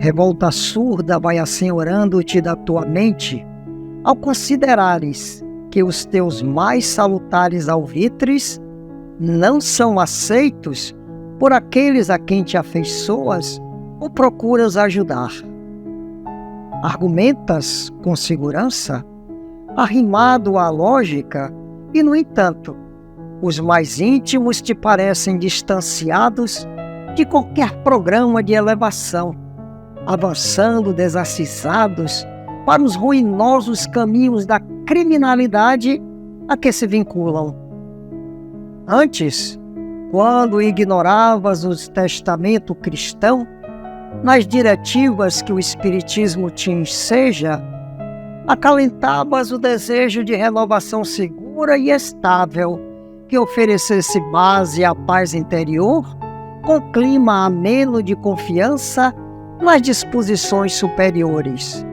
Revolta surda vai assenhorando-te da tua mente, ao considerares que os teus mais salutares alvitres não são aceitos por aqueles a quem te afeiçoas ou procuras ajudar. Argumentas com segurança, arrimado à lógica, e, no entanto, os mais íntimos te parecem distanciados de qualquer programa de elevação, avançando desacisados para os ruinosos caminhos da criminalidade a que se vinculam. Antes, quando ignoravas o testamento cristão, nas diretivas que o Espiritismo te enseja, acalentavas o desejo de renovação segura e estável que oferecesse base à paz interior, com clima ameno de confiança nas disposições superiores.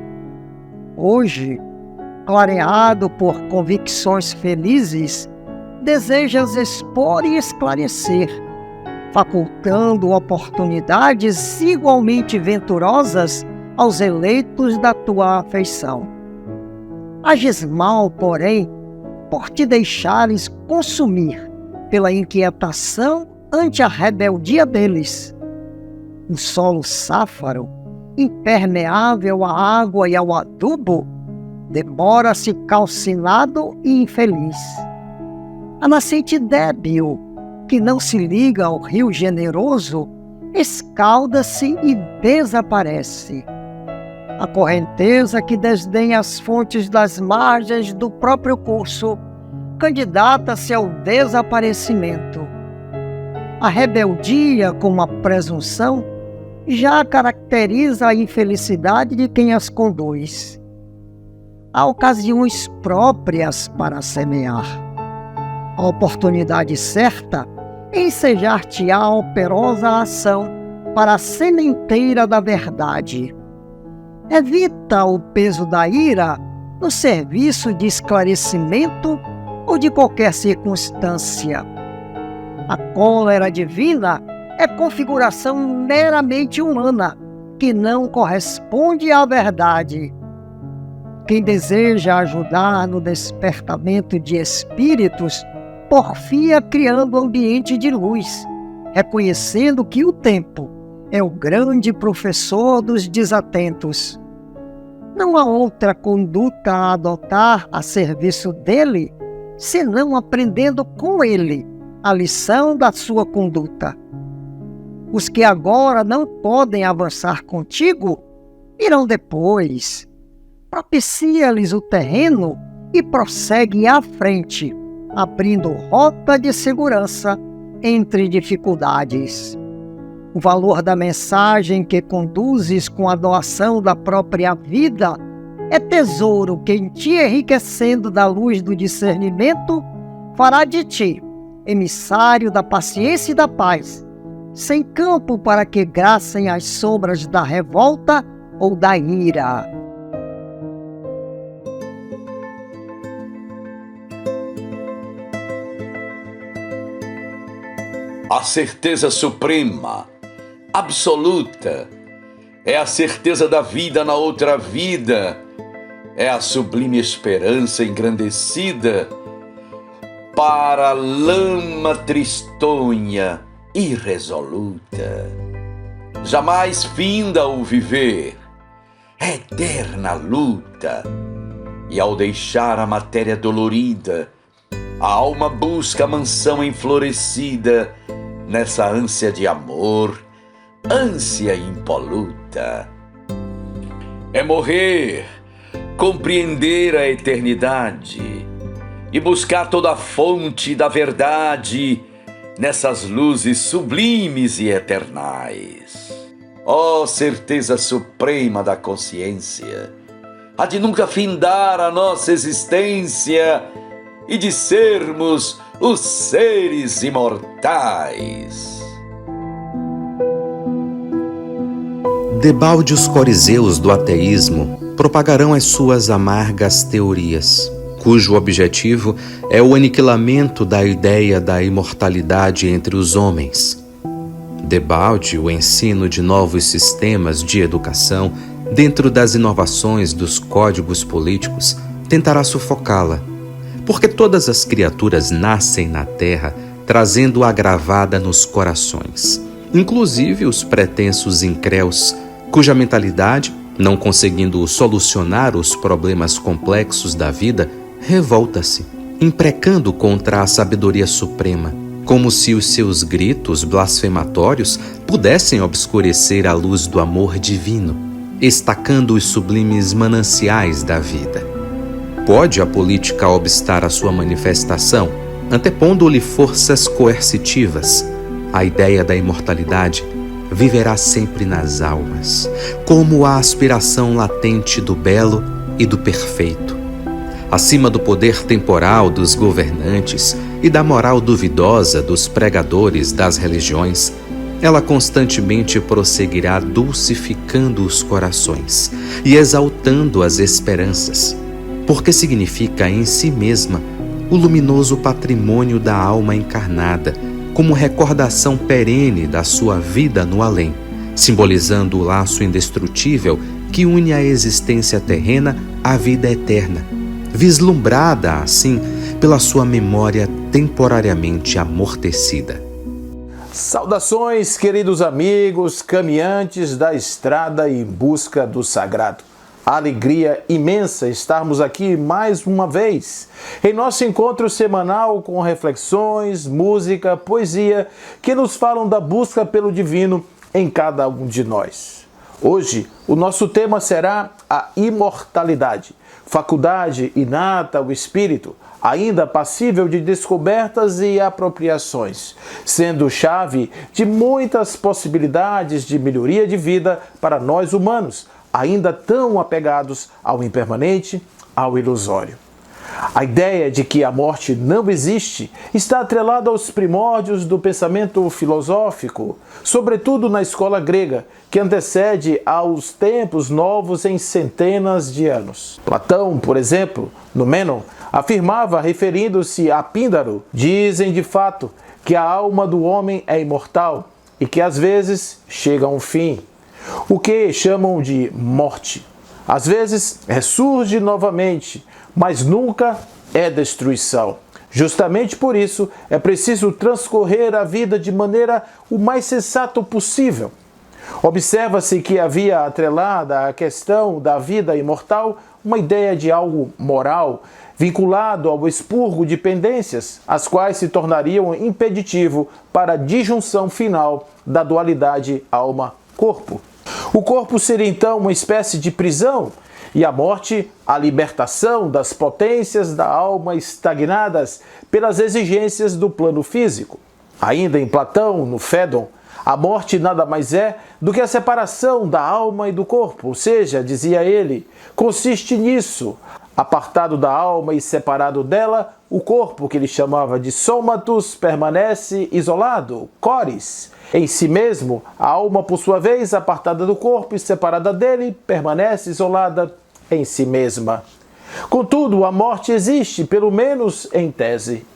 Hoje, clareado por convicções felizes, desejas expor e esclarecer, facultando oportunidades igualmente venturosas aos eleitos da tua afeição. Ages mal, porém, por te deixares consumir pela inquietação ante a rebeldia deles. O solo sáfaro, impermeável à água e ao adubo, demora-se calcinado e infeliz. A nascente débil, que não se liga ao rio generoso, escalda-se e desaparece. A correnteza que desdenha as fontes das margens do próprio curso candidata-se ao desaparecimento. A rebeldia, como a presunção, já caracteriza a infelicidade de quem as conduz. Há ocasiões próprias para semear. A oportunidade certa ensejar-te-á a operosa ação para a sementeira da verdade. Evita o peso da ira no serviço de esclarecimento ou de qualquer circunstância. A cólera divina é configuração meramente humana, que não corresponde à verdade. Quem deseja ajudar no despertamento de espíritos, porfia criando ambiente de luz, reconhecendo que o tempo é o grande professor dos desatentos. Não há outra conduta a adotar a serviço dele, senão aprendendo com ele a lição da sua conduta. Os que agora não podem avançar contigo, irão depois. Propicia-lhes o terreno e prossegue à frente, abrindo rota de segurança entre dificuldades. O valor da mensagem que conduzes com a doação da própria vida é tesouro que, em te enriquecendo da luz do discernimento, fará de ti emissário da paciência e da paz, sem campo para que gracem as sombras da revolta ou da ira. A certeza suprema, absoluta, é a certeza da vida na outra vida, é a sublime esperança engrandecida para a lama tristonha irresoluta. Jamais finda o viver, é eterna luta, e ao deixar a matéria dolorida, a alma busca a mansão enflorescida nessa ânsia de amor, ânsia impoluta. É morrer, compreender a eternidade e buscar toda a fonte da verdade nessas luzes sublimes e eternais. Ó certeza suprema da consciência, há de nunca findar a nossa existência e de sermos os seres imortais. Debalde os corizeus do ateísmo propagarão as suas amargas teorias, cujo objetivo é o aniquilamento da ideia da imortalidade entre os homens. Debalde, o ensino de novos sistemas de educação, dentro das inovações dos códigos políticos, tentará sufocá-la. Porque todas as criaturas nascem na Terra trazendo-a gravada nos corações, inclusive os pretensos incréus, cuja mentalidade, não conseguindo solucionar os problemas complexos da vida, revolta-se, imprecando contra a sabedoria suprema, como se os seus gritos blasfematórios pudessem obscurecer a luz do amor divino, estacando os sublimes mananciais da vida. Pode a política obstar a sua manifestação, antepondo-lhe forças coercitivas? A ideia da imortalidade viverá sempre nas almas, como a aspiração latente do belo e do perfeito. Acima do poder temporal dos governantes e da moral duvidosa dos pregadores das religiões, ela constantemente prosseguirá dulcificando os corações e exaltando as esperanças, porque significa em si mesma o luminoso patrimônio da alma encarnada, como recordação perene da sua vida no além, simbolizando o laço indestrutível que une a existência terrena à vida eterna, vislumbrada, assim, pela sua memória temporariamente amortecida. Saudações, queridos amigos, caminhantes da estrada em busca do sagrado. Alegria imensa estarmos aqui mais uma vez em nosso encontro semanal com reflexões, música, poesia que nos falam da busca pelo divino em cada um de nós. Hoje, o nosso tema será a imortalidade, faculdade inata ao espírito, ainda passível de descobertas e apropriações, sendo chave de muitas possibilidades de melhoria de vida para nós humanos, ainda tão apegados ao impermanente, ao ilusório. A ideia de que a morte não existe está atrelada aos primórdios do pensamento filosófico, sobretudo na escola grega, que antecede aos tempos novos em centenas de anos. Platão, por exemplo, no Mênon, afirmava, referindo-se a Píndaro: dizem de fato que a alma do homem é imortal e que às vezes chega a um fim, o que chamam de morte. Às vezes ressurge novamente, mas nunca é destruição. Justamente por isso é preciso transcorrer a vida de maneira o mais sensata possível. Observa-se que havia atrelada à questão da vida imortal uma ideia de algo moral, vinculado ao expurgo de pendências, as quais se tornariam impeditivo para a disjunção final da dualidade alma-corpo. O corpo seria então uma espécie de prisão, e a morte, a libertação das potências da alma estagnadas pelas exigências do plano físico. Ainda em Platão, no Fédon, a morte nada mais é do que a separação da alma e do corpo, ou seja, dizia ele, consiste nisso, apartado da alma e separado dela, o corpo, que ele chamava de sômatus, permanece isolado, cores. Em si mesmo, a alma, por sua vez, apartada do corpo e separada dele, permanece isolada em si mesma. Contudo, a morte existe, pelo menos em tese.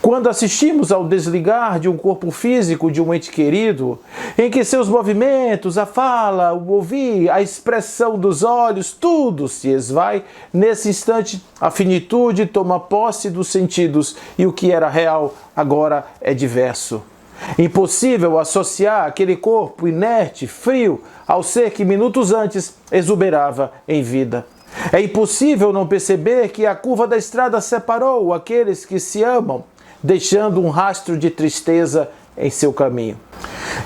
Quando assistimos ao desligar de um corpo físico de um ente querido, em que seus movimentos, a fala, o ouvir, a expressão dos olhos, tudo se esvai, nesse instante a finitude toma posse dos sentidos e o que era real agora é diverso. Impossível associar aquele corpo inerte, frio, ao ser que minutos antes exuberava em vida. É impossível não perceber que a curva da estrada separou aqueles que se amam, deixando um rastro de tristeza em seu caminho.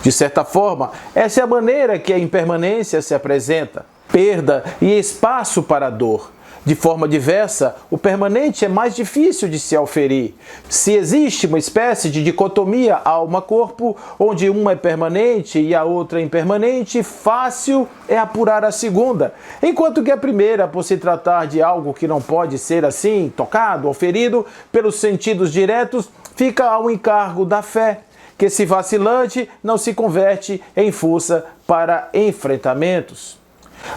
De certa forma, essa é a maneira que a impermanência se apresenta: perda e espaço para a dor. De forma diversa, o permanente é mais difícil de se auferir. Se existe uma espécie de dicotomia alma-corpo, onde uma é permanente e a outra é impermanente, fácil é apurar a segunda, enquanto que a primeira, por se tratar de algo que não pode ser assim, tocado, auferido pelos sentidos diretos, fica ao encargo da fé, que se vacilante não se converte em força para enfrentamentos.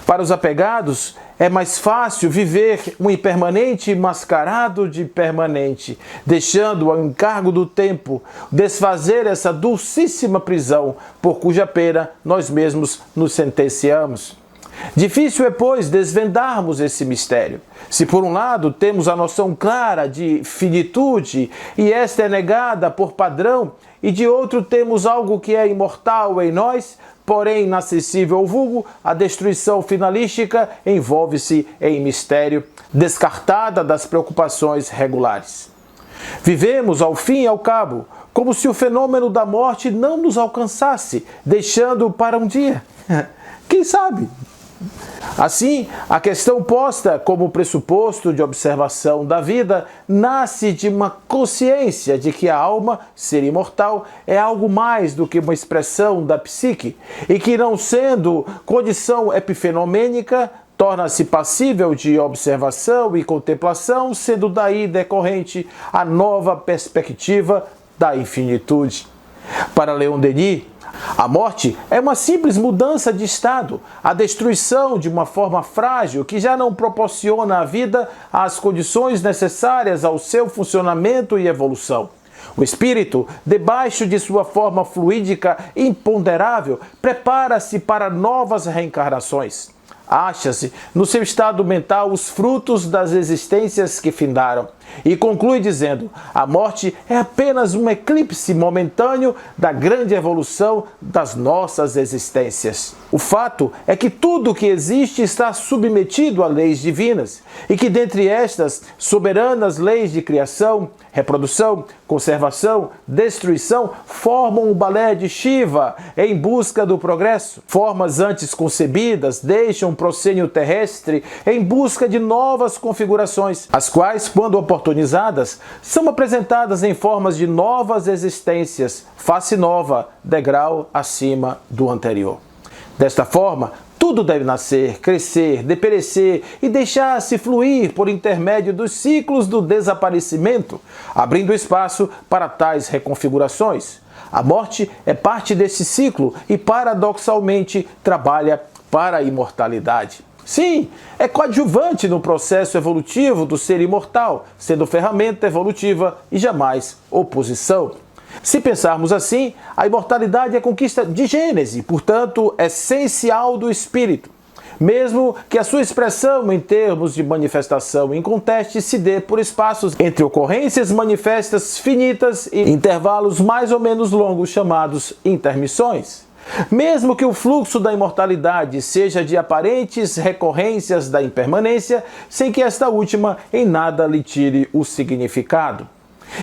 Para os apegados, é mais fácil viver um impermanente mascarado de permanente, deixando ao encargo do tempo desfazer essa dulcíssima prisão, por cuja pena nós mesmos nos sentenciamos. Difícil é, pois, desvendarmos esse mistério. Se por um lado temos a noção clara de finitude, e esta é negada por padrão, e de outro temos algo que é imortal em nós, porém inacessível ao vulgo, a destruição finalística envolve-se em mistério, descartada das preocupações regulares. Vivemos, ao fim e ao cabo, como se o fenômeno da morte não nos alcançasse, deixando para um dia. Quem sabe? Assim, a questão posta como pressuposto de observação da vida nasce de uma consciência de que a alma, ser imortal, é algo mais do que uma expressão da psique e que, não sendo condição epifenomênica, torna-se passível de observação e contemplação, sendo daí decorrente a nova perspectiva da infinitude. Para Leon Denis, a morte é uma simples mudança de estado, a destruição de uma forma frágil que já não proporciona à vida as condições necessárias ao seu funcionamento e evolução. O espírito, debaixo de sua forma fluídica imponderável, prepara-se para novas reencarnações. Acha-se no seu estado mental os frutos das existências que findaram. E conclui dizendo: a morte é apenas um eclipse momentâneo da grande evolução das nossas existências. O fato é que tudo que existe está submetido a leis divinas e que dentre estas soberanas leis de criação, reprodução, conservação, destruição formam o balé de Shiva em busca do progresso. Formas antes concebidas deixam o proscênio terrestre em busca de novas configurações, as quais, quando oportunizadas, são apresentadas em formas de novas existências, face nova, degrau acima do anterior. Desta forma, tudo deve nascer, crescer, deperecer e deixar-se fluir por intermédio dos ciclos do desaparecimento, abrindo espaço para tais reconfigurações. A morte é parte desse ciclo e, paradoxalmente, trabalha para a imortalidade. Sim, é coadjuvante no processo evolutivo do ser imortal, sendo ferramenta evolutiva e jamais oposição. Se pensarmos assim, a imortalidade é conquista de gênese, portanto, essencial do espírito, mesmo que a sua expressão em termos de manifestação inconteste se dê por espaços entre ocorrências manifestas finitas e intervalos mais ou menos longos chamados intermissões. Mesmo que o fluxo da imortalidade seja de aparentes recorrências da impermanência, sem que esta última em nada lhe tire o significado.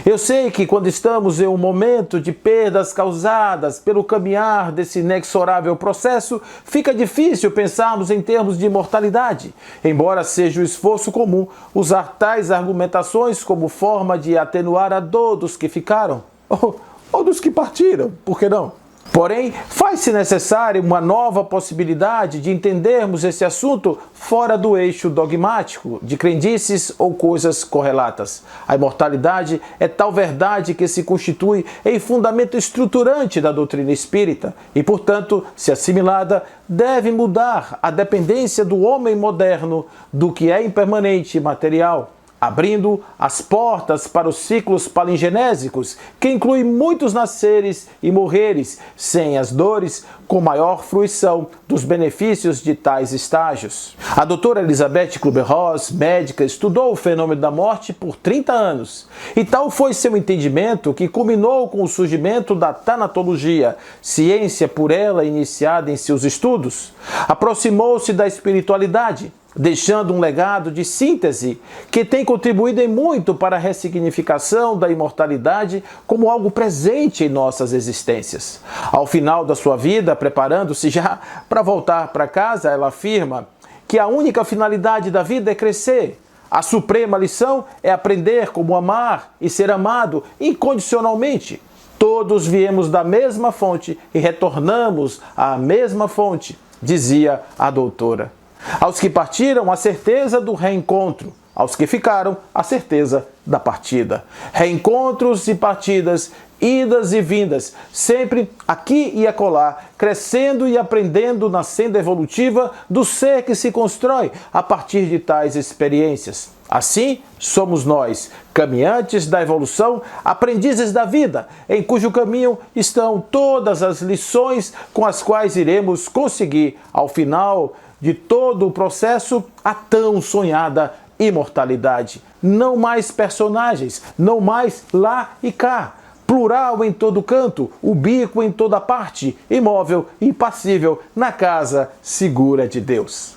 Eu sei que quando estamos em um momento de perdas causadas pelo caminhar desse inexorável processo, fica difícil pensarmos em termos de imortalidade, embora seja o esforço comum usar tais argumentações como forma de atenuar a dor dos que ficaram, ou dos que partiram, por que não? Porém, faz-se necessária uma nova possibilidade de entendermos esse assunto fora do eixo dogmático, de crendices ou coisas correlatas. A imortalidade é tal verdade que se constitui em fundamento estruturante da doutrina espírita e, portanto, se assimilada, deve mudar a dependência do homem moderno do que é impermanente e material, abrindo as portas para os ciclos palingenésicos, que incluem muitos nasceres e morreres, sem as dores, com maior fruição dos benefícios de tais estágios. A doutora Elizabeth Kübler-Ross, médica, estudou o fenômeno da morte por 30 anos, e tal foi seu entendimento que culminou com o surgimento da tanatologia, ciência por ela iniciada em seus estudos. Aproximou-se da espiritualidade, deixando um legado de síntese que tem contribuído em muito para a ressignificação da imortalidade como algo presente em nossas existências. Ao final da sua vida, preparando-se já para voltar para casa, ela afirma que a única finalidade da vida é crescer. A suprema lição é aprender como amar e ser amado incondicionalmente. Todos viemos da mesma fonte e retornamos à mesma fonte, dizia a doutora. Aos que partiram, a certeza do reencontro. aos que ficaram, a certeza da partida. Reencontros e partidas, idas e vindas, sempre aqui e acolá, crescendo e aprendendo na senda evolutiva do ser que se constrói a partir de tais experiências. Assim, somos nós, caminhantes da evolução, aprendizes da vida, em cujo caminho estão todas as lições com as quais iremos conseguir, ao final de todo o processo, a tão sonhada imortalidade. Não mais personagens, não mais lá e cá. Plural em todo canto, ubíquo em toda parte, imóvel, impassível, na casa segura de Deus.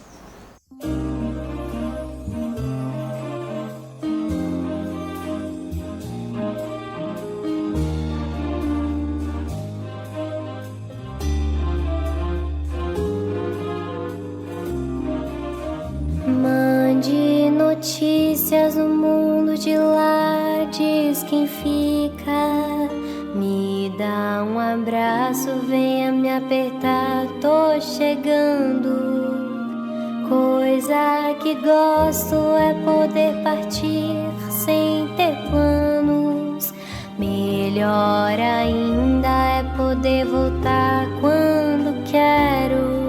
Mande notícias no mundo de lá, diz quem fica. Me dá um abraço, venha me apertar, tô chegando. Coisa que gosto é poder partir sem ter planos. Melhor ainda é poder voltar quando quero.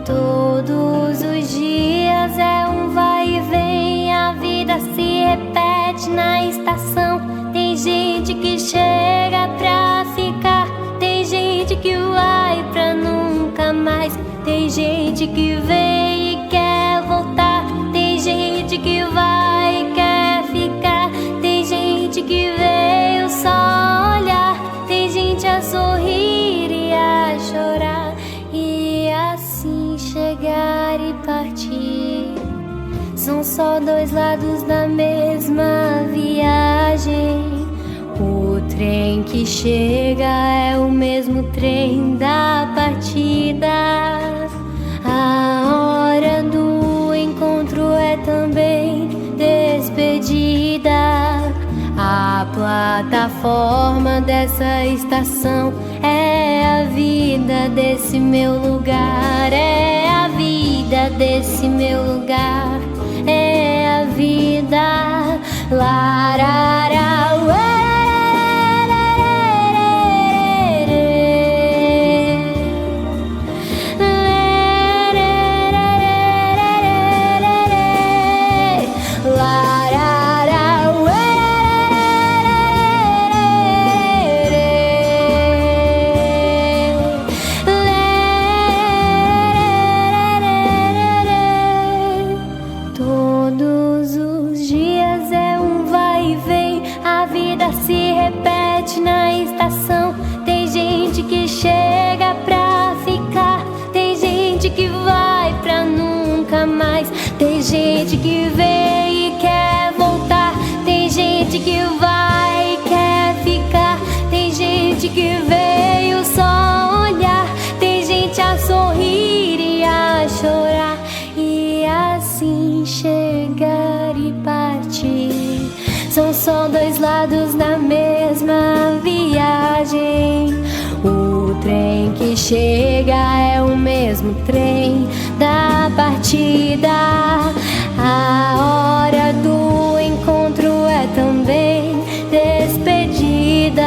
Todos os dias é um vai e vem, a vida se repete na estação. Tem gente que chega pra ficar, tem gente que vai pra nunca mais. Tem gente que vem e quer voltar, tem gente que vai e quer ficar. Tem gente que veio só olhar, tem gente a sorrir e a chorar. E assim chegar e partir são só dois lados da mesma viagem. O trem que chega é o mesmo trem da partida. A hora do encontro é também despedida. A plataforma dessa estação é a vida desse meu lugar. É a vida desse meu lugar. É a vida. Larará, ué. Se repete na estação. Tem gente que chega pra ficar, tem gente que vai pra nunca mais. Tem gente que vem e quer voltar, tem gente que vai e quer ficar. Tem gente que veio só olhar, tem gente a sorrir e a chorar. E assim chegar e partir são só dois lados da mesma viagem. O trem que chega é o mesmo trem da partida. A hora do encontro é também despedida.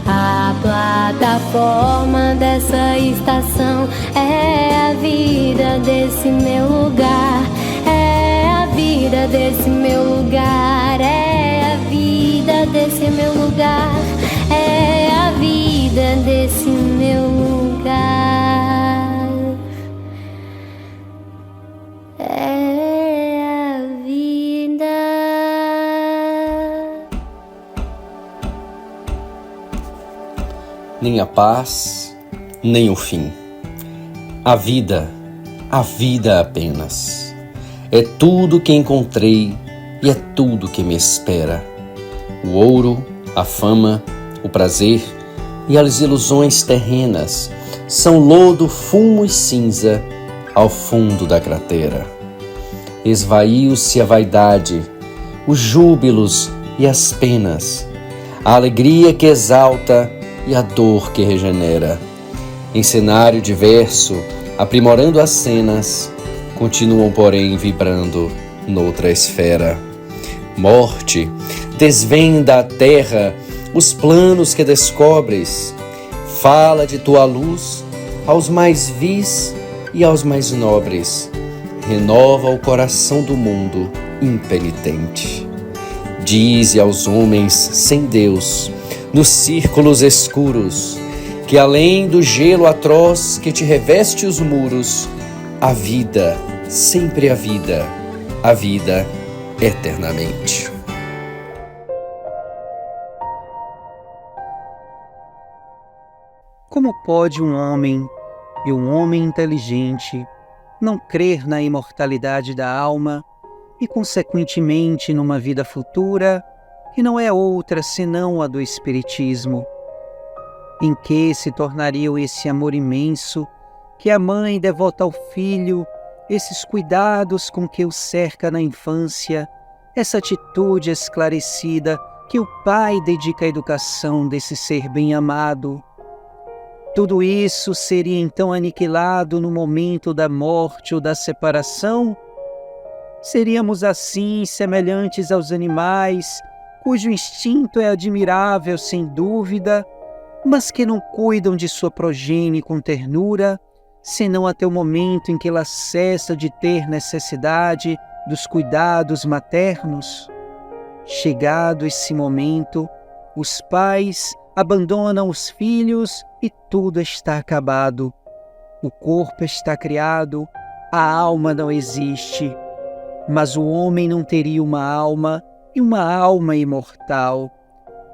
A plataforma dessa estação é a vida desse meu lugar. É a vida desse meu lugar. É a vida desse meu lugar. É a vida desse meu lugar. É a vida. Nem a paz, nem o fim. A vida apenas. É tudo que encontrei e é tudo que me espera. O ouro, a fama, o prazer e as ilusões terrenas são lodo, fumo e cinza ao fundo da cratera. Esvaiu-se a vaidade, os júbilos e as penas, a alegria que exalta e a dor que regenera. Em cenário diverso, aprimorando as cenas, continuam, porém, vibrando noutra esfera. Morte, desvenda a terra os planos que descobres. Fala de tua luz aos mais vis e aos mais nobres. Renova o coração do mundo impenitente. Dize aos homens sem Deus, nos círculos escuros, que além do gelo atroz que te reveste os muros, a vida, sempre a vida eternamente. Como pode um homem, e um homem inteligente, não crer na imortalidade da alma e, consequentemente, numa vida futura que não é outra senão a do Espiritismo? Em que se tornaria esse amor imenso que a mãe devota ao filho, esses cuidados com que o cerca na infância, essa atitude esclarecida que o pai dedica à educação desse ser bem amado? Tudo isso seria então aniquilado no momento da morte ou da separação? Seríamos assim semelhantes aos animais, cujo instinto é admirável sem dúvida, mas que não cuidam de sua progenie com ternura, senão até o momento em que ela cessa de ter necessidade dos cuidados maternos? Chegado esse momento, os pais abandonam os filhos e tudo está acabado. O corpo está criado, a alma não existe. Mas o homem não teria uma alma e uma alma imortal.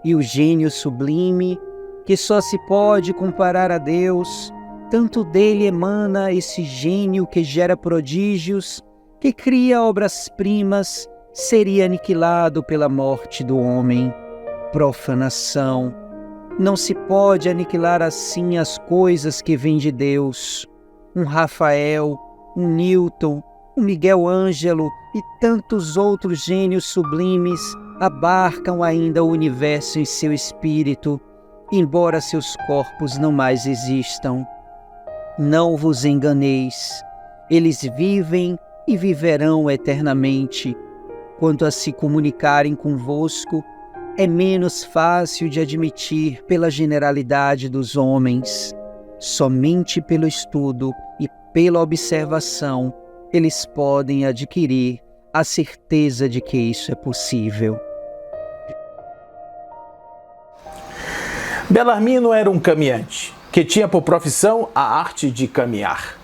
E o gênio sublime, que só se pode comparar a Deus, tanto dele emana esse gênio que gera prodígios, que cria obras-primas, seria aniquilado pela morte do homem. Profanação. Não se pode aniquilar assim as coisas que vêm de Deus. Um Rafael, um Newton, um Miguel Ângelo e tantos outros gênios sublimes abarcam ainda o universo em seu espírito, embora seus corpos não mais existam. Não vos enganeis, eles vivem e viverão eternamente. Quanto a se comunicarem convosco, é menos fácil de admitir pela generalidade dos homens. Somente pelo estudo e pela observação eles podem adquirir a certeza de que isso é possível. Belarmino era um caminhante, que tinha por profissão a arte de caminhar.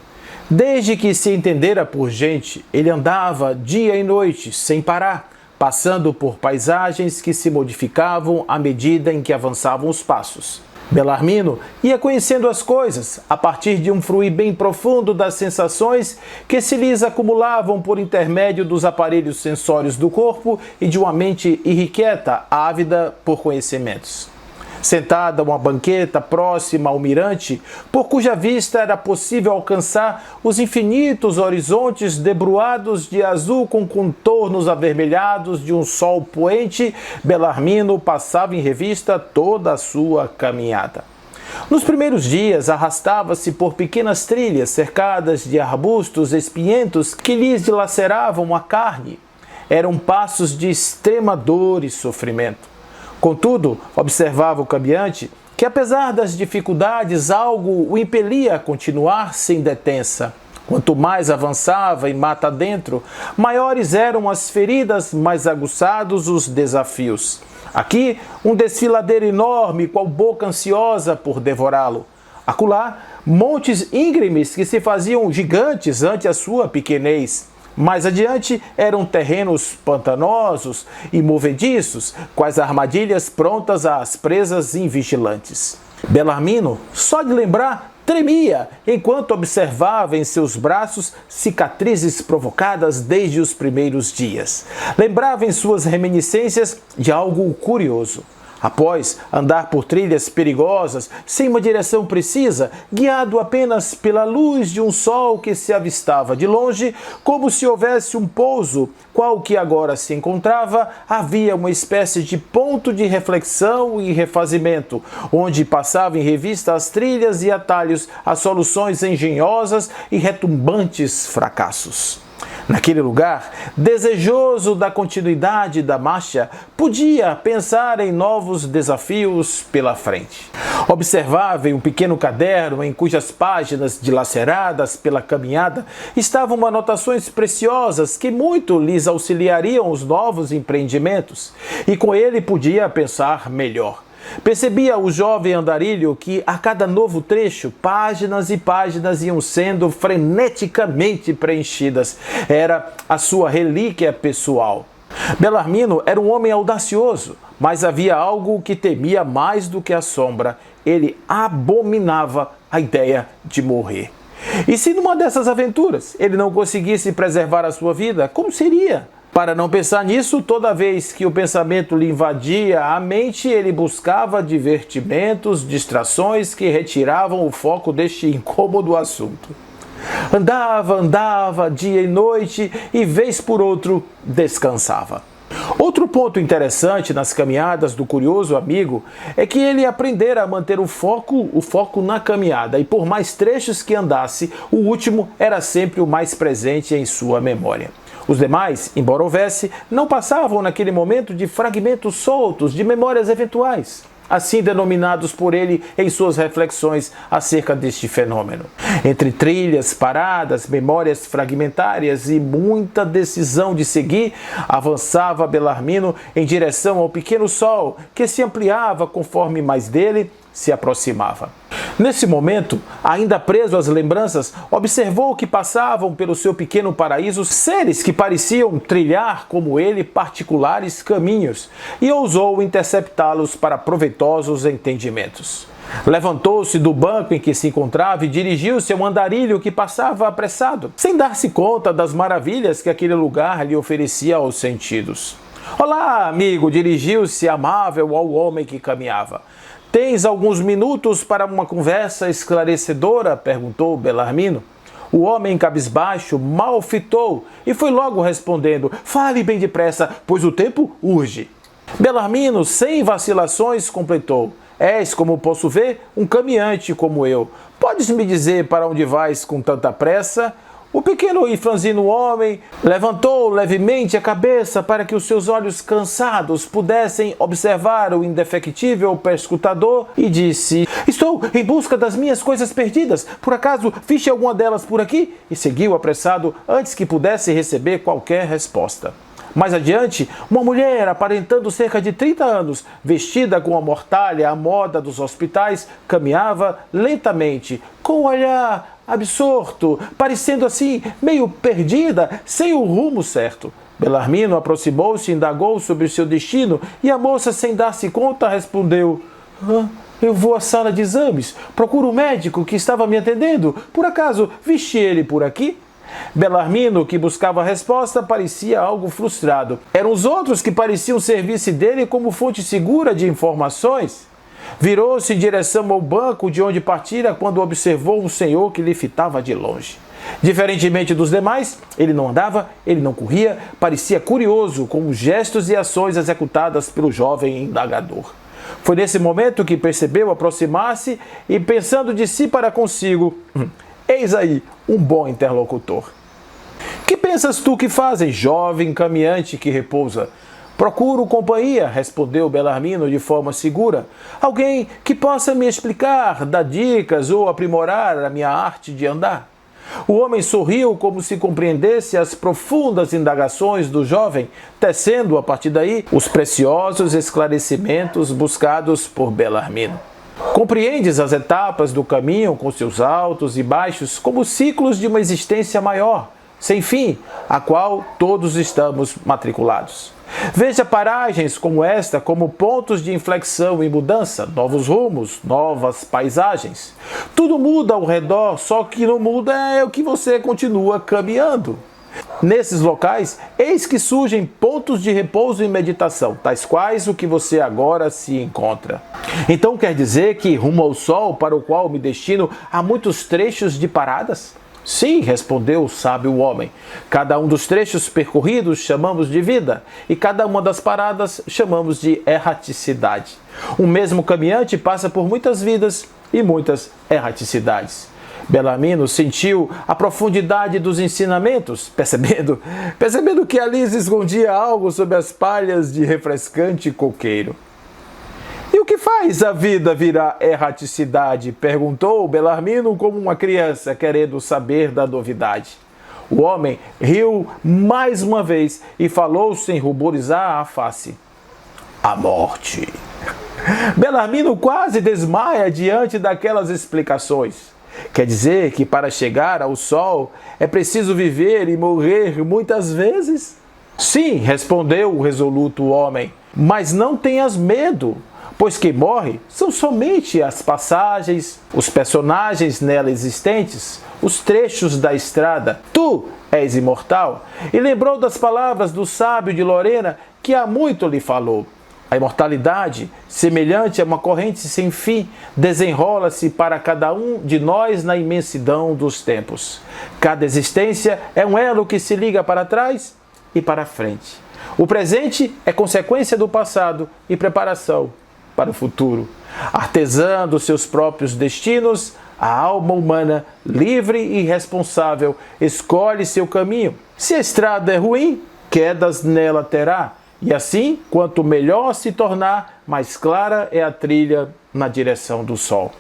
Desde que se entendera por gente, ele andava dia e noite, sem parar, passando por paisagens que se modificavam à medida em que avançavam os passos. Belarmino ia conhecendo as coisas a partir de um fruir bem profundo das sensações que se lhes acumulavam por intermédio dos aparelhos sensórios do corpo e de uma mente irrequieta, ávida por conhecimentos. Sentada a uma banqueta próxima ao mirante, por cuja vista era possível alcançar os infinitos horizontes debruados de azul com contornos avermelhados de um sol poente, Belarmino passava em revista toda a sua caminhada. Nos primeiros dias, arrastava-se por pequenas trilhas cercadas de arbustos espinhentos que lhes dilaceravam a carne. Eram passos de extrema dor e sofrimento. Contudo, observava o caminhante que, apesar das dificuldades, algo o impelia a continuar sem detença. Quanto mais avançava e mata dentro, maiores eram as feridas, mais aguçados os desafios. Aqui, um desfiladeiro enorme, qual boca ansiosa por devorá-lo. Acolá, montes íngremes que se faziam gigantes ante a sua pequenez. Mais adiante eram terrenos pantanosos e movediços, quais armadilhas prontas às presas invigilantes. Belarmino, só de lembrar, tremia, enquanto observava em seus braços cicatrizes provocadas desde os primeiros dias. Lembrava em suas reminiscências de algo curioso. Após andar por trilhas perigosas, sem uma direção precisa, guiado apenas pela luz de um sol que se avistava de longe, como se houvesse um pouso, qual que agora se encontrava, havia uma espécie de ponto de reflexão e refazimento, onde passava em revista as trilhas e atalhos, as soluções engenhosas e retumbantes fracassos. Naquele lugar, desejoso da continuidade da marcha, podia pensar em novos desafios pela frente. Observava em um pequeno caderno em cujas páginas, dilaceradas pela caminhada, estavam anotações preciosas que muito lhes auxiliariam os novos empreendimentos, e com ele podia pensar melhor. Percebia o jovem andarilho que, a cada novo trecho, páginas e páginas iam sendo freneticamente preenchidas. Era a sua relíquia pessoal. Belarmino era um homem audacioso, mas havia algo que temia mais do que a sombra. Ele abominava a ideia de morrer. E se numa dessas aventuras ele não conseguisse preservar a sua vida, como seria? Para não pensar nisso, toda vez que o pensamento lhe invadia a mente, ele buscava divertimentos, distrações que retiravam o foco deste incômodo assunto. Andava dia e noite e, vez por outro, descansava. Outro ponto interessante nas caminhadas do curioso amigo é que ele aprendera a manter o foco na caminhada, e por mais trechos que andasse, o último era sempre o mais presente em sua memória. Os demais, embora houvesse, não passavam naquele momento de fragmentos soltos, de memórias eventuais, assim denominados por ele em suas reflexões acerca deste fenômeno. Entre trilhas, paradas, memórias fragmentárias e muita decisão de seguir, avançava Belarmino em direção ao pequeno sol, que se ampliava conforme mais dele se aproximava. Nesse momento, ainda preso às lembranças, observou que passavam pelo seu pequeno paraíso seres que pareciam trilhar, como ele, particulares caminhos, e ousou interceptá-los para proveitosos entendimentos. Levantou-se do banco em que se encontrava e dirigiu-se a um andarilho que passava apressado, sem dar-se conta das maravilhas que aquele lugar lhe oferecia aos sentidos. "Olá, amigo!" dirigiu-se amável ao homem que caminhava. "Tens alguns minutos para uma conversa esclarecedora?" perguntou Belarmino. O homem cabisbaixo mal fitou e foi logo respondendo: "Fale bem depressa, pois o tempo urge." Belarmino, sem vacilações, completou: "És, como posso ver, um caminhante como eu. Podes me dizer para onde vais com tanta pressa?" O pequeno e franzino homem levantou levemente a cabeça para que os seus olhos cansados pudessem observar o indefectível perscrutador e disse: "Estou em busca das minhas coisas perdidas. Por acaso viste alguma delas por aqui?" E seguiu apressado antes que pudesse receber qualquer resposta. Mais adiante, uma mulher aparentando cerca de 30 anos, vestida com a mortalha à moda dos hospitais, caminhava lentamente, com o olhar absorto, parecendo assim meio perdida, sem o rumo certo. Belarmino aproximou-se e indagou sobre o seu destino, e a moça, sem dar-se conta, respondeu: "Eu vou à sala de exames, procuro o médico que estava me atendendo. Por acaso viste ele por aqui?" Belarmino, que buscava a resposta, parecia algo frustrado. Eram os outros que pareciam servir-se dele como fonte segura de informações. Virou-se em direção ao banco de onde partira quando observou um senhor que lhe fitava de longe. Diferentemente dos demais, ele não andava, ele não corria, parecia curioso com os gestos e ações executadas pelo jovem indagador. Foi nesse momento que percebeu aproximar-se e, pensando de si para consigo: "Eis aí um bom interlocutor." "Que pensas tu que fazem, jovem caminhante que repousa?" "Procuro companhia", respondeu Belarmino de forma segura. "Alguém que possa me explicar, dar dicas ou aprimorar a minha arte de andar." O homem sorriu como se compreendesse as profundas indagações do jovem, tecendo a partir daí os preciosos esclarecimentos buscados por Belarmino. "Compreendes as etapas do caminho com seus altos e baixos como ciclos de uma existência maior, sem fim, a qual todos estamos matriculados. Veja paragens como esta como pontos de inflexão e mudança, novos rumos, novas paisagens. Tudo muda ao redor, só que não muda é o que você continua caminhando. Nesses locais, eis que surgem pontos de repouso e meditação, tais quais o que você agora se encontra. Então quer dizer que rumo ao sol para o qual me destino há muitos trechos de paradas?" "Sim", respondeu o sábio homem. "Cada um dos trechos percorridos chamamos de vida, e cada uma das paradas chamamos de erraticidade. O mesmo caminhante passa por muitas vidas e muitas erraticidades." Belarmino sentiu a profundidade dos ensinamentos, percebendo que ali se escondia algo sob as palhas de refrescante coqueiro. E o que faz a vida virar erraticidade? Perguntou Belarmino como uma criança querendo saber da novidade. O homem riu mais uma vez e falou sem ruborizar a face. A morte. Belarmino quase desmaia diante daquelas explicações. Quer dizer que para chegar ao sol é preciso viver e morrer muitas vezes? Sim, respondeu o resoluto homem, mas não tenhas medo, pois quem morre são somente as passagens, os personagens nela existentes, os trechos da estrada. Tu és imortal. E lembrou das palavras do sábio de Lorena que há muito lhe falou. A imortalidade, semelhante a uma corrente sem fim, desenrola-se para cada um de nós na imensidão dos tempos. Cada existência é um elo que se liga para trás e para frente. O presente é consequência do passado e preparação para o futuro. Artesã dos seus próprios destinos, a alma humana, livre e responsável, escolhe seu caminho. Se a estrada é ruim, quedas nela terá. E assim, quanto melhor se tornar, mais clara é a trilha na direção do sol.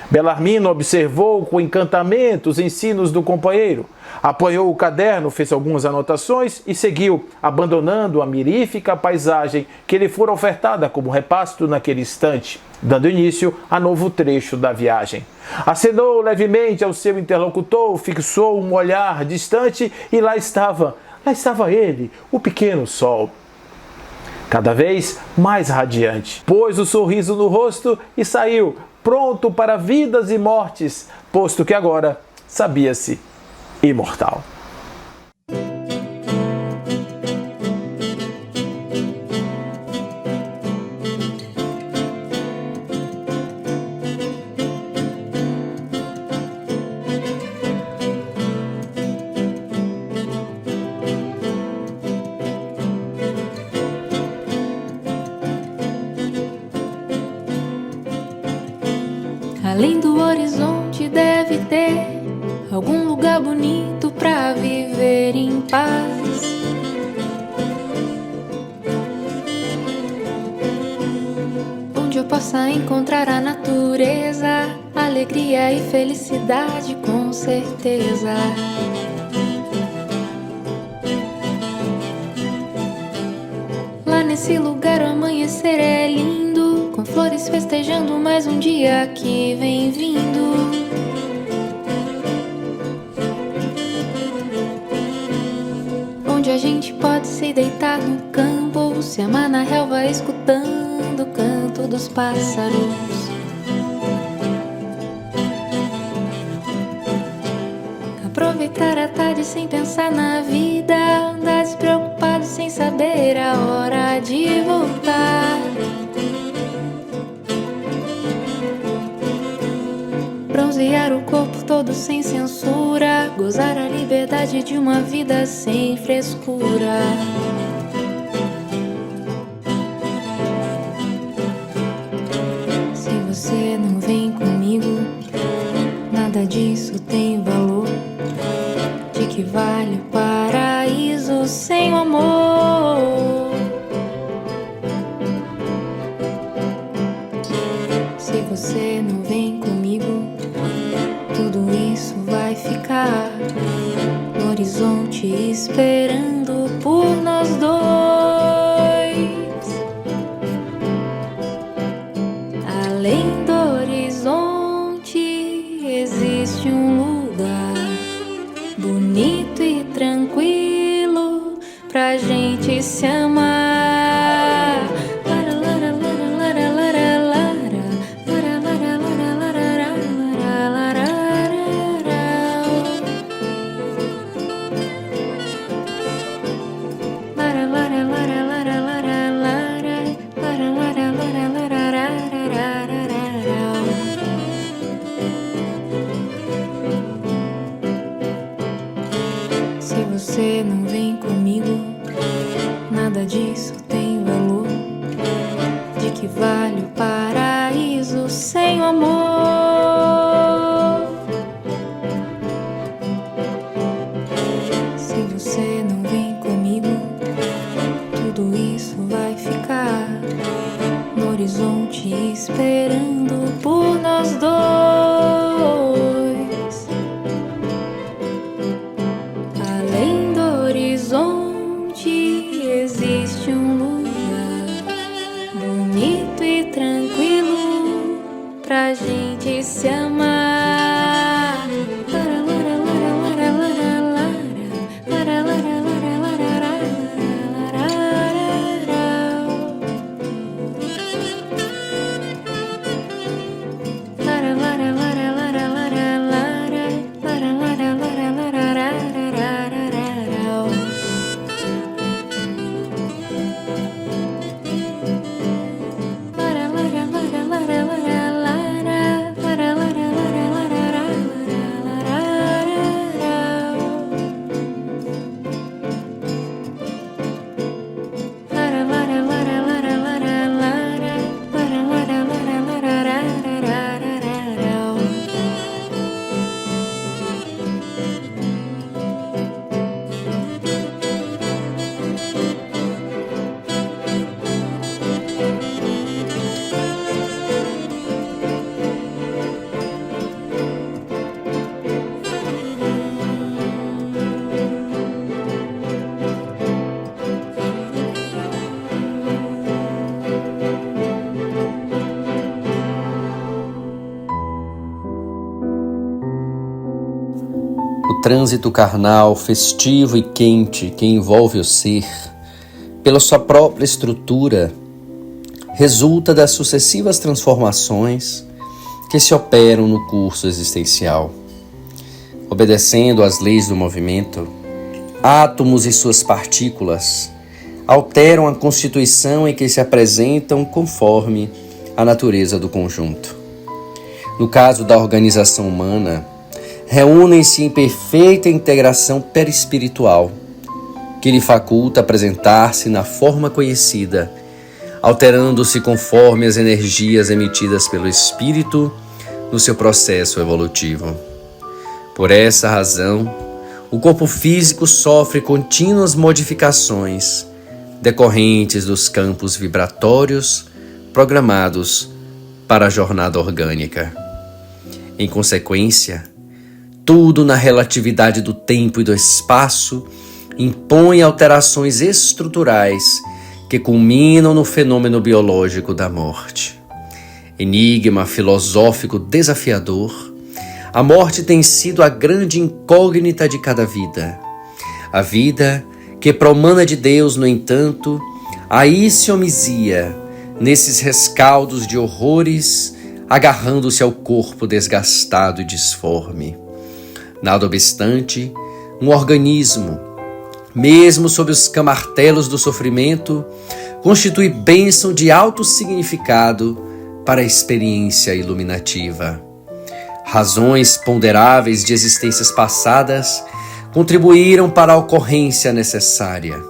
Belarmino observou com encantamento os ensinos do companheiro, apoiou o caderno, fez algumas anotações e seguiu, abandonando a mirífica paisagem que lhe fora ofertada como repasto naquele instante, dando início a novo trecho da viagem. Acenou levemente ao seu interlocutor, fixou um olhar distante e lá estava ele, o pequeno sol. Cada vez mais radiante, pôs o sorriso no rosto e saiu, pronto para vidas e mortes, posto que agora sabia-se imortal. Além do horizonte deve ter algum lugar bonito pra viver em paz. Onde eu possa encontrar a natureza, alegria e felicidade com certeza. Lá nesse lugar o amanhecer é lindo, com flores festejando mais um dia que vem vindo. Onde a gente pode se deitar no campo, se amar na relva escutando o canto dos pássaros. Aproveitar a tarde sem pensar na vida, andar despreocupado sem saber a hora de voltar. Bronzear o corpo todo sem censura, gozar a liberdade de uma vida sem frescura. Se você não vem comigo, nada disso tem valor. De que vale o paraíso sem o amor? Se você não vem comigo, tudo isso vai ficar no horizonte esperando por nós dois. Além do horizonte existe um lugar bonito e tranquilo pra gente se amar. Se você não vem comigo, nada disso tem valor. De que vale o paraíso sem o amor? horizonte esperando por nós dois. Além do horizonte existe um lugar bonito e tranquilo pra gente se amar. O trânsito carnal, festivo e quente que envolve o ser, pela sua própria estrutura, resulta das sucessivas transformações que se operam no curso existencial. Obedecendo às leis do movimento, átomos e suas partículas alteram a constituição em que se apresentam conforme a natureza do conjunto. No caso da organização humana, reúnem-se em perfeita integração perispiritual, que lhe faculta apresentar-se na forma conhecida, alterando-se conforme as energias emitidas pelo espírito no seu processo evolutivo. Por essa razão, o corpo físico sofre contínuas modificações decorrentes dos campos vibratórios programados para a jornada orgânica. Em consequência, tudo na relatividade do tempo e do espaço impõe alterações estruturais que culminam no fenômeno biológico da morte. Enigma filosófico desafiador, a morte tem sido a grande incógnita de cada vida. A vida que promana de Deus, no entanto, aí se omisia nesses rescaldos de horrores, agarrando-se ao corpo desgastado e disforme. Nada obstante, um organismo, mesmo sob os camartelos do sofrimento, constitui bênção de alto significado para a experiência iluminativa. Razões ponderáveis de existências passadas contribuíram para a ocorrência necessária.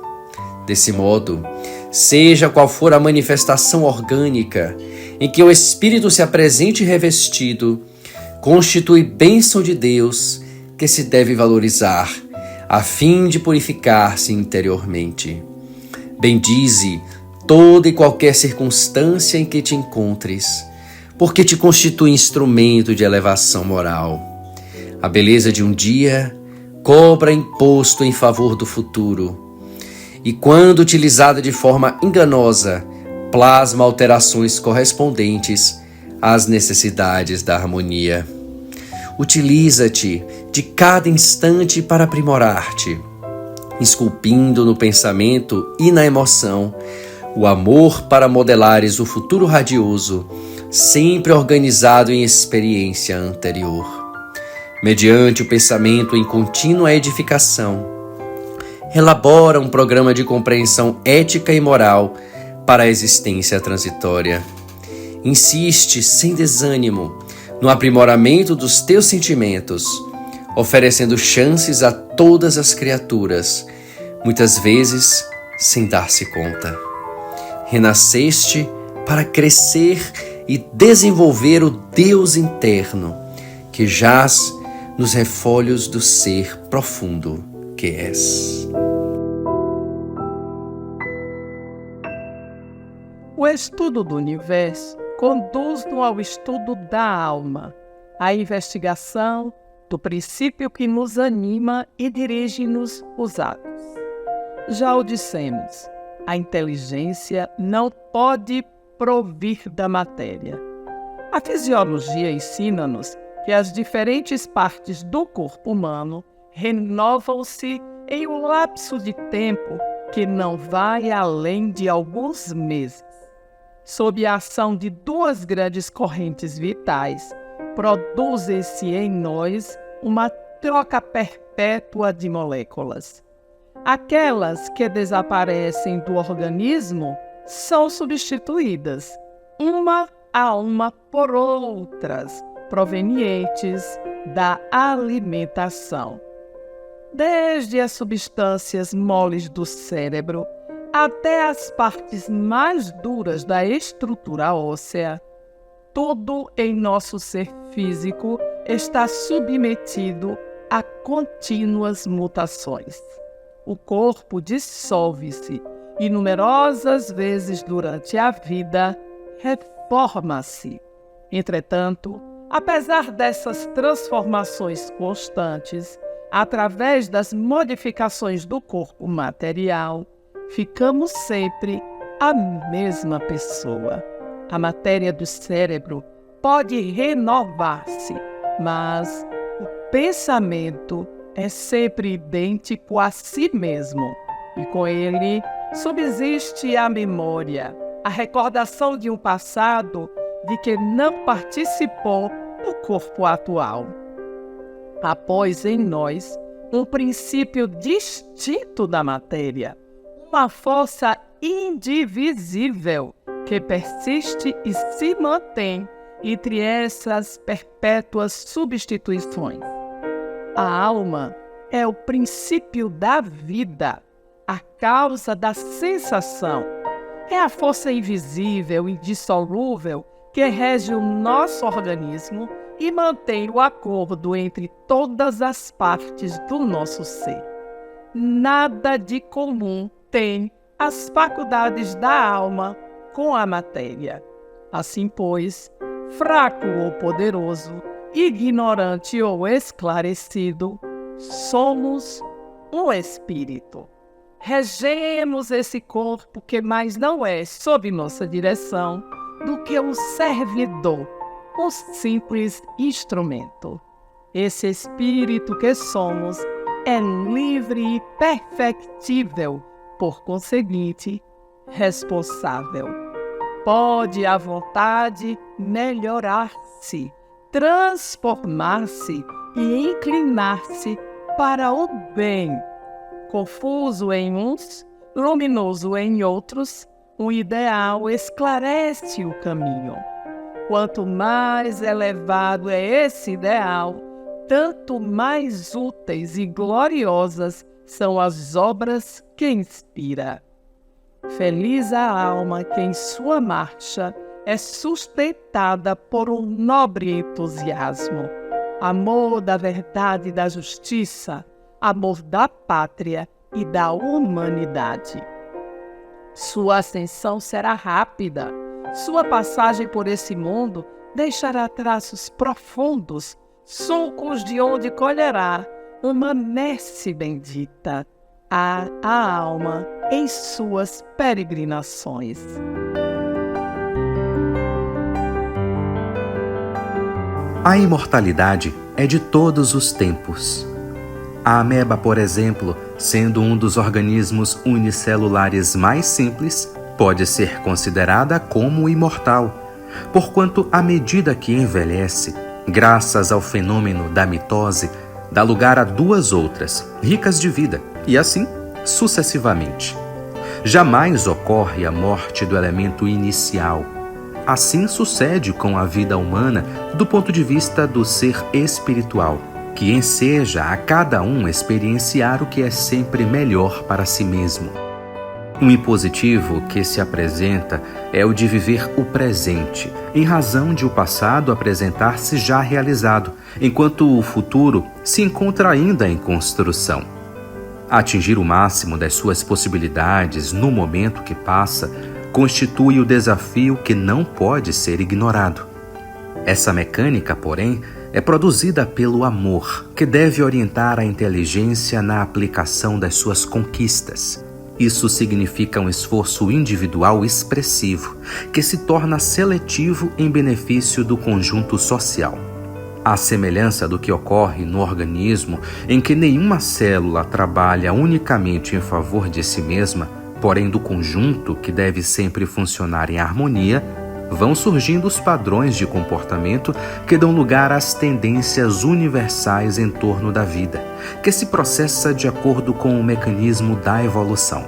Desse modo, seja qual for a manifestação orgânica em que o espírito se apresente revestido, constitui bênção de Deus que se deve valorizar, a fim de purificar-se interiormente. Bendize toda e qualquer circunstância em que te encontres, porque te constitui instrumento de elevação moral. A beleza de um dia cobra imposto em favor do futuro, e quando utilizada de forma enganosa, plasma alterações correspondentes às necessidades da harmonia. Utiliza-te de cada instante para aprimorar-te, esculpindo no pensamento e na emoção o amor para modelares o futuro radioso, sempre organizado em experiência anterior. Mediante o pensamento em contínua edificação, elabora um programa de compreensão ética e moral para a existência transitória. Insiste sem desânimo no aprimoramento dos teus sentimentos, oferecendo chances a todas as criaturas, muitas vezes sem dar-se conta. Renasceste para crescer e desenvolver o Deus interno que jaz nos refolhos do ser profundo que és. O estudo do universo conduz-nos ao estudo da alma, à investigação do princípio que nos anima e dirige-nos os atos. Já o dissemos, a inteligência não pode provir da matéria. A fisiologia ensina-nos que as diferentes partes do corpo humano renovam-se em um lapso de tempo que não vai além de alguns meses. Sob a ação de duas grandes correntes vitais, produzem-se em nós uma troca perpétua de moléculas. Aquelas que desaparecem do organismo são substituídas, uma a uma por outras, provenientes da alimentação. Desde as substâncias moles do cérebro até as partes mais duras da estrutura óssea, tudo em nosso ser físico está submetido a contínuas mutações. O corpo dissolve-se e numerosas vezes durante a vida reforma-se. Entretanto, apesar dessas transformações constantes, através das modificações do corpo material, ficamos sempre a mesma pessoa. A matéria do cérebro pode renovar-se, mas o pensamento é sempre idêntico a si mesmo, e com ele subsiste a memória, a recordação de um passado de que não participou do corpo atual. Após em nós um princípio distinto da matéria, uma força indivisível que persiste e se mantém entre essas perpétuas substituições. A alma é o princípio da vida, a causa da sensação. É a força invisível, indissolúvel, que rege o nosso organismo e mantém o acordo entre todas as partes do nosso ser. Nada de comum tem as faculdades da alma com a matéria. Assim, pois, fraco ou poderoso, ignorante ou esclarecido, somos um espírito. Regemos esse corpo que mais não é, sob nossa direção, do que um servidor, um simples instrumento. Esse espírito que somos é livre e perfectível, por conseguinte, responsável. Pode à vontade melhorar-se, transformar-se e inclinar-se para o bem. Confuso em uns, luminoso em outros, o ideal esclarece o caminho. Quanto mais elevado é esse ideal, tanto mais úteis e gloriosas são as obras que inspira. Feliz a alma que em sua marcha é sustentada por um nobre entusiasmo, amor da verdade e da justiça, amor da pátria e da humanidade. Sua ascensão será rápida, sua passagem por esse mundo deixará traços profundos, sulcos de onde colherá uma messe bendita à alma em suas peregrinações. A imortalidade é de todos os tempos. A ameba, por exemplo, sendo um dos organismos unicelulares mais simples, pode ser considerada como imortal, porquanto, à medida que envelhece, graças ao fenômeno da mitose, dá lugar a duas outras, ricas de vida, e assim sucessivamente. Jamais ocorre a morte do elemento inicial. Assim sucede com a vida humana do ponto de vista do ser espiritual, que enseja a cada um experienciar o que é sempre melhor para si mesmo. Um impositivo que se apresenta é o de viver o presente, em razão de o passado apresentar-se já realizado, enquanto o futuro se encontra ainda em construção. Atingir o máximo das suas possibilidades no momento que passa constitui o desafio que não pode ser ignorado. Essa mecânica, porém, é produzida pelo amor, que deve orientar a inteligência na aplicação das suas conquistas. Isso significa um esforço individual expressivo, que se torna seletivo em benefício do conjunto social. À semelhança do que ocorre no organismo, em que nenhuma célula trabalha unicamente em favor de si mesma, porém do conjunto que deve sempre funcionar em harmonia, vão surgindo os padrões de comportamento que dão lugar às tendências universais em torno da vida, que se processa de acordo com o mecanismo da evolução.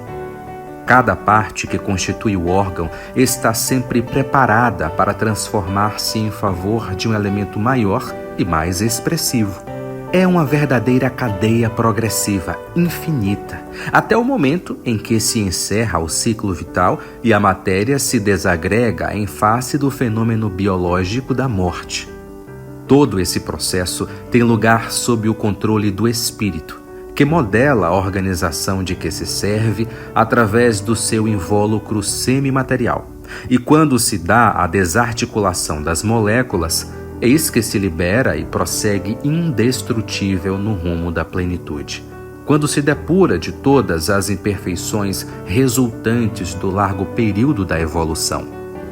Cada parte que constitui o órgão está sempre preparada para transformar-se em favor de um elemento maior e mais expressivo. É uma verdadeira cadeia progressiva, infinita, até o momento em que se encerra o ciclo vital e a matéria se desagrega em face do fenômeno biológico da morte. Todo esse processo tem lugar sob o controle do espírito, que modela a organização de que se serve através do seu invólucro semimaterial. E quando se dá a desarticulação das moléculas, eis que se libera e prossegue indestrutível no rumo da plenitude. Quando se depura de todas as imperfeições resultantes do largo período da evolução.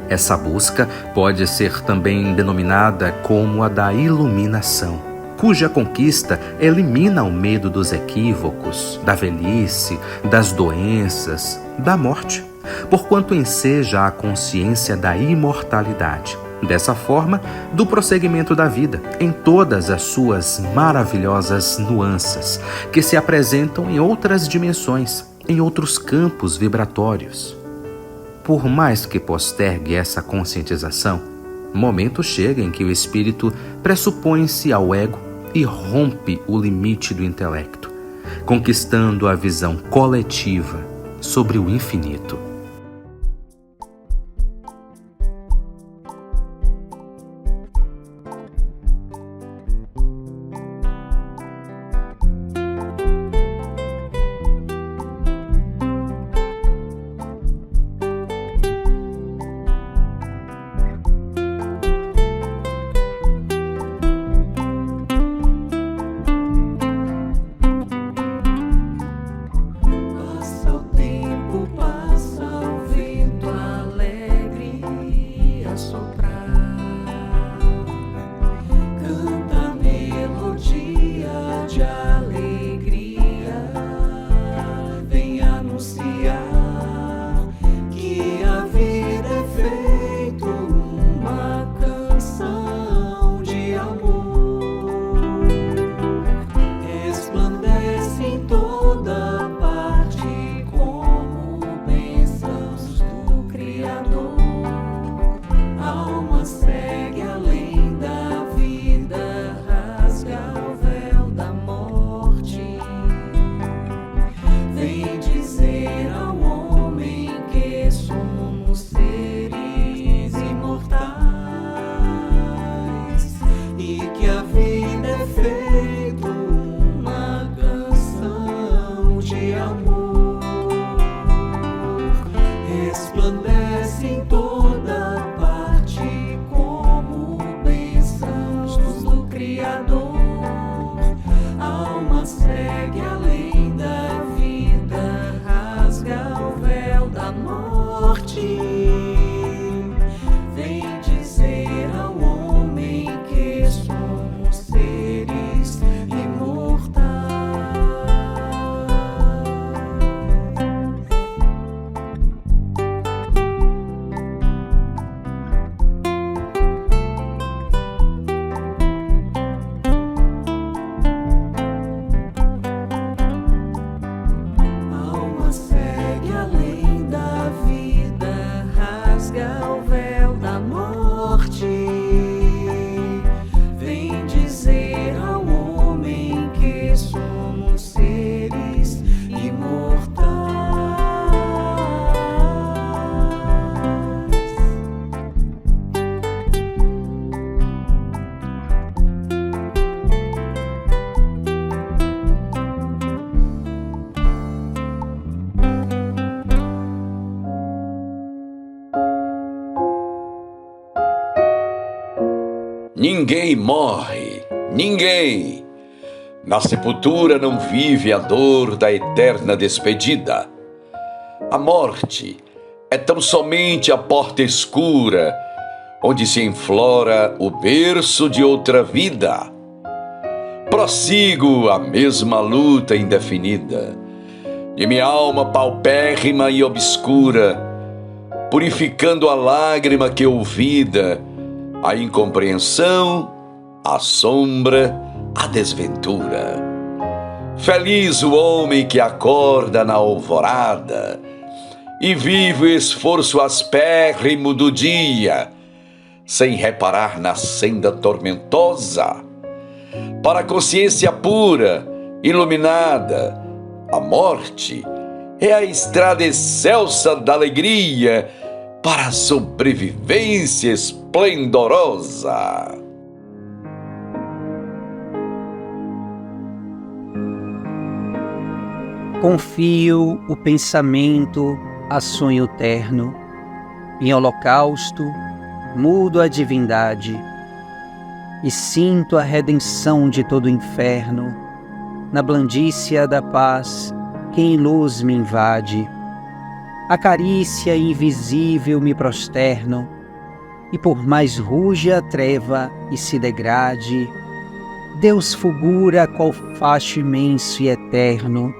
Essa busca pode ser também denominada como a da iluminação, cuja conquista elimina o medo dos equívocos, da velhice, das doenças, da morte, porquanto enseja a consciência da imortalidade. Dessa forma, do prosseguimento da vida, em todas as suas maravilhosas nuances, que se apresentam em outras dimensões, em outros campos vibratórios. Por mais que postergue essa conscientização, momento chega em que o espírito pressupõe-se ao ego e rompe o limite do intelecto, conquistando a visão coletiva sobre o infinito. Passa o tempo, passa Ninguém morre, ninguém. Na sepultura não vive a dor da eterna despedida. A morte é tão somente a porta escura onde se enflora o berço de outra vida. Prossigo a mesma luta indefinida de minha alma paupérrima e obscura, purificando a lágrima que ouvida, a incompreensão, a sombra, a desventura. Feliz o homem que acorda na alvorada e vive o esforço aspérrimo do dia, sem reparar na senda tormentosa. Para a consciência pura, iluminada, a morte é a estrada excelsa da alegria para a sobrevivência esplendorosa. Confio o pensamento a sonho terno, em holocausto mudo a divindade, e sinto a redenção de todo o inferno, na blandícia da paz que em luz me invade. A carícia invisível me prosterno, e por mais ruja a treva e se degrade, Deus fulgura qual facho imenso e eterno,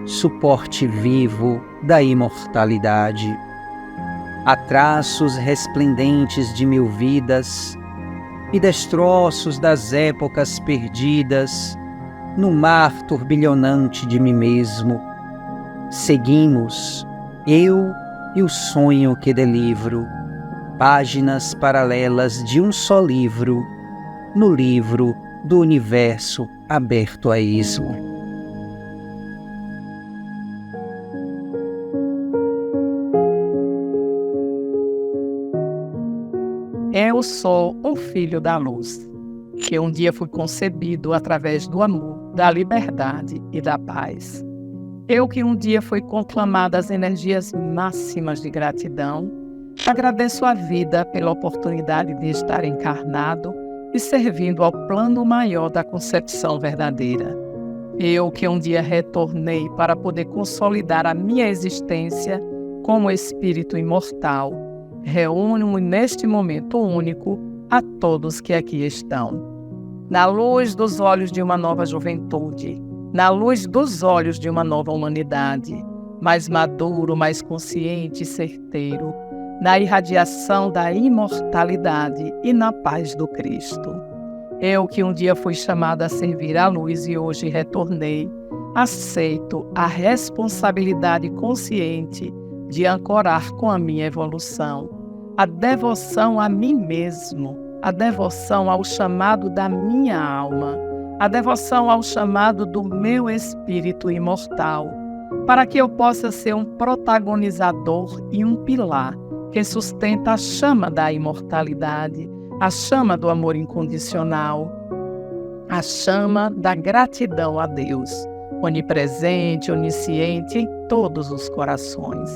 suporte vivo da imortalidade. Há traços resplendentes de mil vidas e destroços das épocas perdidas no mar turbilhonante de mim mesmo. Seguimos, eu e o sonho que delivro, páginas paralelas de um só livro, no livro do universo aberto a esmo. Eu sou o filho da luz, que um dia fui concebido através do amor, da liberdade e da paz. Eu que um dia fui conclamada às energias máximas de gratidão, agradeço a vida pela oportunidade de estar encarnado e servindo ao plano maior da concepção verdadeira. Eu que um dia retornei para poder consolidar a minha existência como espírito imortal, reúno neste momento único a todos que aqui estão. Na luz dos olhos de uma nova juventude, na luz dos olhos de uma nova humanidade, mais maduro, mais consciente e certeiro, na irradiação da imortalidade e na paz do Cristo. Eu que um dia fui chamada a servir à luz e hoje retornei, aceito a responsabilidade consciente de ancorar com a minha evolução, a devoção a mim mesmo, a devoção ao chamado da minha alma, a devoção ao chamado do meu espírito imortal, para que eu possa ser um protagonizador e um pilar que sustenta a chama da imortalidade, a chama do amor incondicional, a chama da gratidão a Deus, onipresente, onisciente em todos os corações.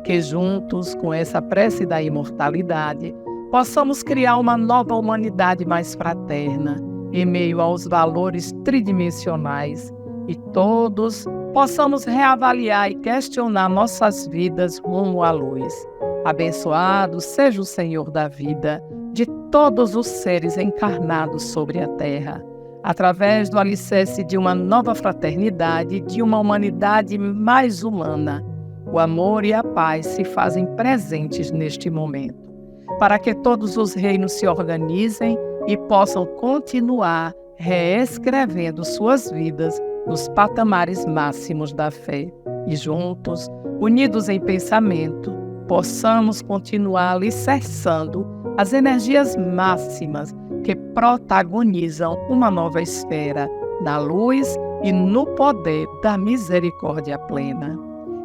Que juntos, com essa prece da imortalidade, possamos criar uma nova humanidade mais fraterna, em meio aos valores tridimensionais, e todos possamos reavaliar e questionar nossas vidas rumo à luz. Abençoado seja o Senhor da vida de todos os seres encarnados sobre a terra, através do alicerce de uma nova fraternidade, de uma humanidade mais humana. O amor e a paz se fazem presentes neste momento, para que todos os reinos se organizem e possam continuar reescrevendo suas vidas nos patamares máximos da fé. E juntos, unidos em pensamento, possamos continuar alicerçando as energias máximas que protagonizam uma nova esfera na luz e no poder da misericórdia plena.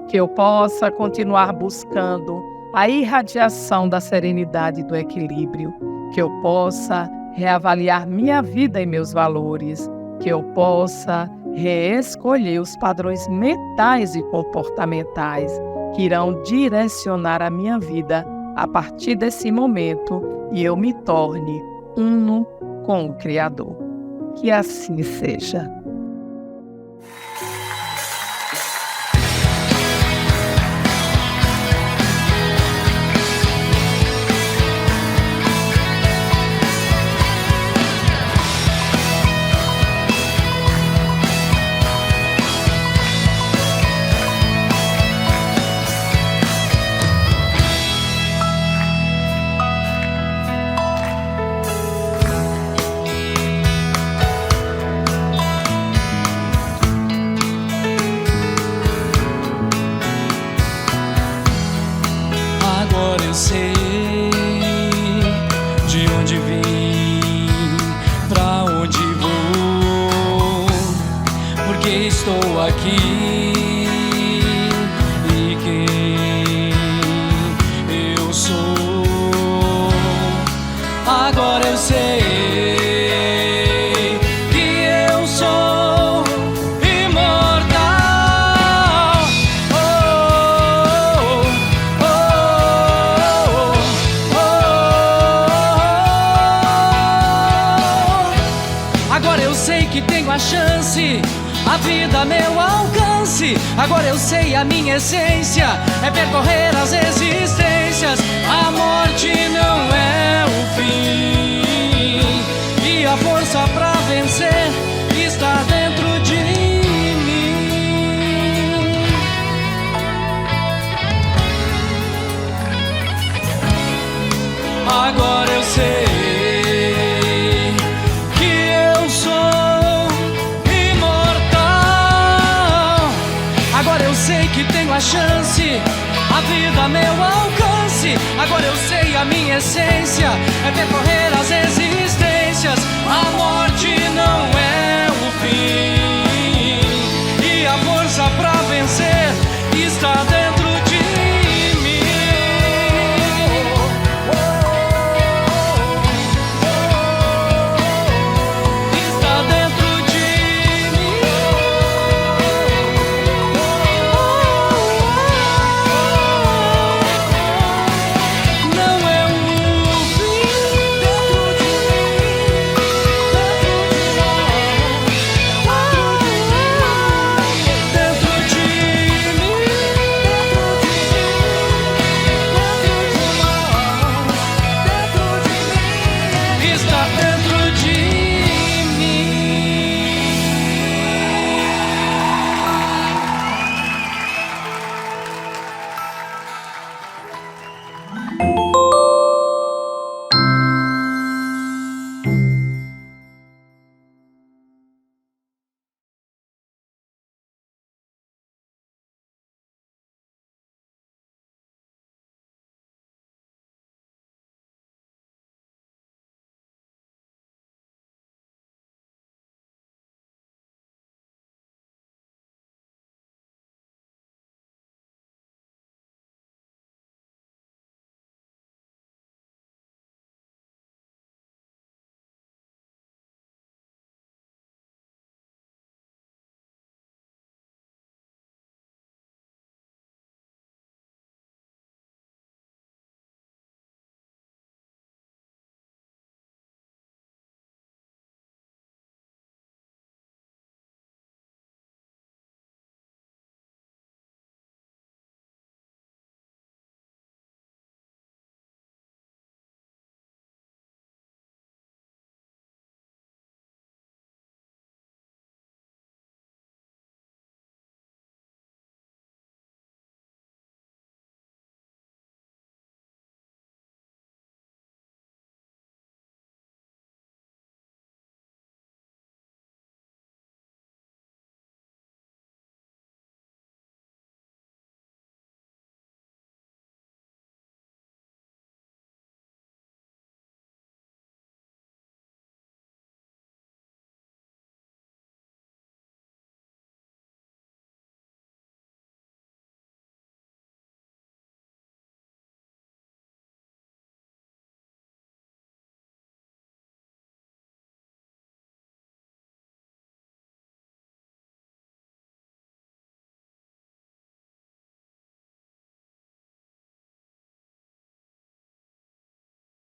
Que eu possa continuar buscando a irradiação da serenidade e do equilíbrio, que eu possa reavaliar minha vida e meus valores, que eu possa reescolher os padrões mentais e comportamentais que irão direcionar a minha vida a partir desse momento e eu me torne uno com o Criador. Que assim seja. Agora eu sei de onde vim, pra onde vou, porque estou aqui e quem eu sou. Agora eu sei que eu sou imortal. Oh, oh, oh, oh. Agora eu sei que tenho a chance, a vida a meu alcance. Agora eu sei a minha essência é percorrer as existências. A morte não é o fim, e a força pra vencer está dentro de mim. Agora eu sei que eu sou imortal. Agora eu sei que tenho a chance, a vida a meu alcance. Agora eu sei a minha essência é percorrer as existências. A morte não é o fim,